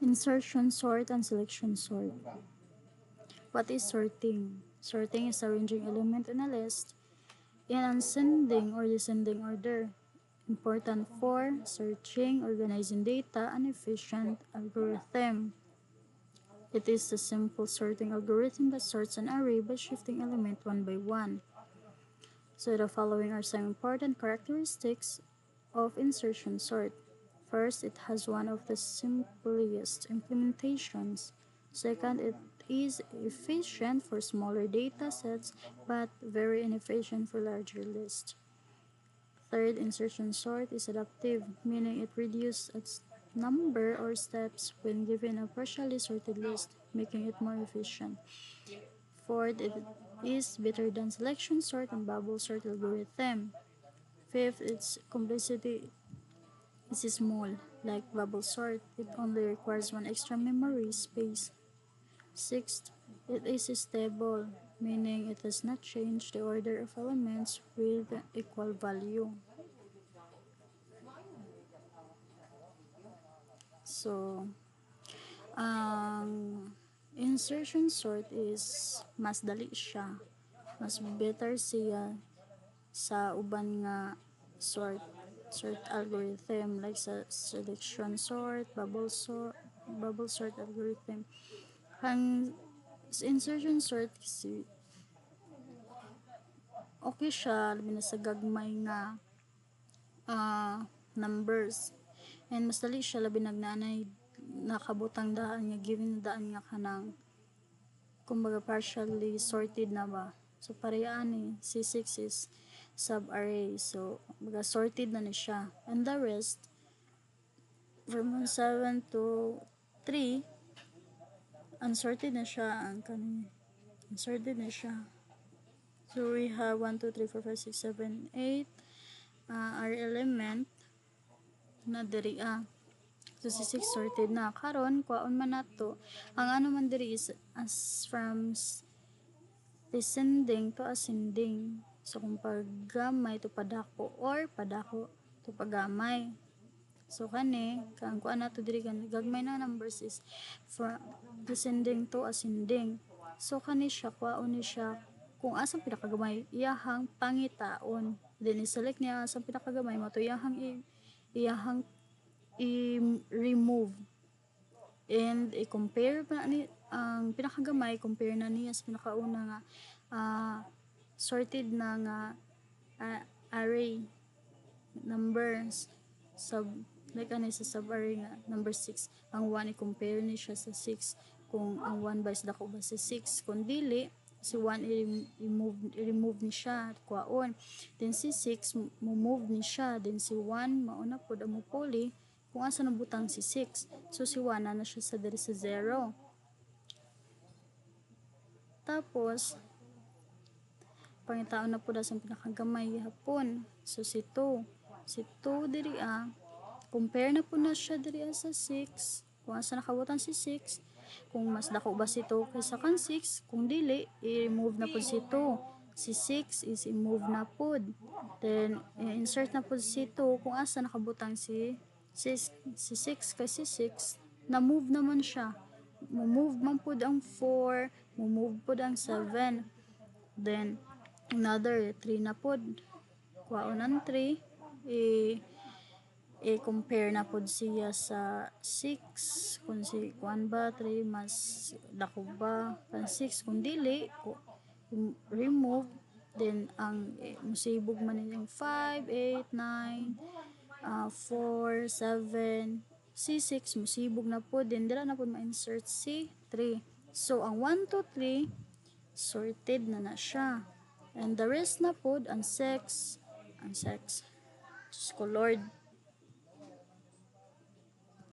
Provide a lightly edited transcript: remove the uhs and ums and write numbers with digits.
Insertion sort and selection sort. What is sorting? Sorting is arranging element in a list in ascending or descending order. Important for searching, organizing data, and efficient algorithm. It is a simple sorting algorithm that sorts an array by shifting element one by one. So the following are some important characteristics of insertion sort. First, it has one of the simplest implementations. Second, it is efficient for smaller data sets but very inefficient for larger lists. Third, insertion sort is adaptive, meaning it reduces its number or steps when given a partially sorted list, making it more efficient. Fourth, it is better than selection sort and bubble sort algorithm. Fifth, its complexity is small, like bubble sort. It only requires one extra memory space. Sixth, it is stable, meaning it does not change the order of elements with equal value. So, ang insertion sort is mas dali siya. Mas better siya sa uban nga sort algorithm like sa selection sort, bubble sort algorithm. Ang insertion sort kasi okay siya labi na sa gagmay nga numbers, and mas dali siya labi nagnanay nakabutang daan nga given na daan nga kanang kumbaga partially sorted na ba. So parehas ni C6 is sub-array, so baga sorted na ni siya, and the rest from 7 to 3 unsorted na siya. Ang kanin unsorted na siya. So we have 1, 2, 3, 4, 5, 6, 7, 8 our element na diri so si 6 sorted na karon kuhaon man nato ang ano man diri is as from descending to ascending. So kung paggamay to padako or padako to pagamay. So kani kang kuan nato diri kan gagmay na numbers is from descending to ascending. So kani siya kuhaon ni siya kung asang pinakagamay iyahang pangitaon, then i-select niya asang pinakagamay mo to iyahang i-remove and i-compare pa ni ang pinakagamay compare na niya sa pinakauna nga sorted na nga array numbers sub like ano sa sub-array nga number 6 ang 1 i-compare ni siya sa 6 kung ang 1 ba is dako ba sa 6 kung dili si 1 i-remove ni siya kuhaon, then si 6 mo-move ni siya, then si 1 mauna pod ang mupuli kung asa nabutang si 6. So si 1 na siya sa diri sa 0. Tapos pangitaon na pod sa pinakagamay hapon. So si 2 diri compare na po na siya diri sa 6 kung asa nakabutang si 6 kung mas dako ba si 2 kaysa kan 6 kung dili i-remove na po si 2 si 6 is i-move na po then insert na po si 2 kung asa nakabutang si 6 kay si 6 na move naman siya move man po ang 4 move po ang 7 then another 3 na po kuhaon ang 3 i-compare na pod siya sa 6 kung si kuan ba 3 mas dako ba kan 6 kung dili remove then ang musibog man yung 5, 8, 9 4, 7 si 6 musibog na po din dira na po ma-insert si 3 so ang 1, 2, 3 sorted na siya and the rest na po ang 6 Diyos ko Lord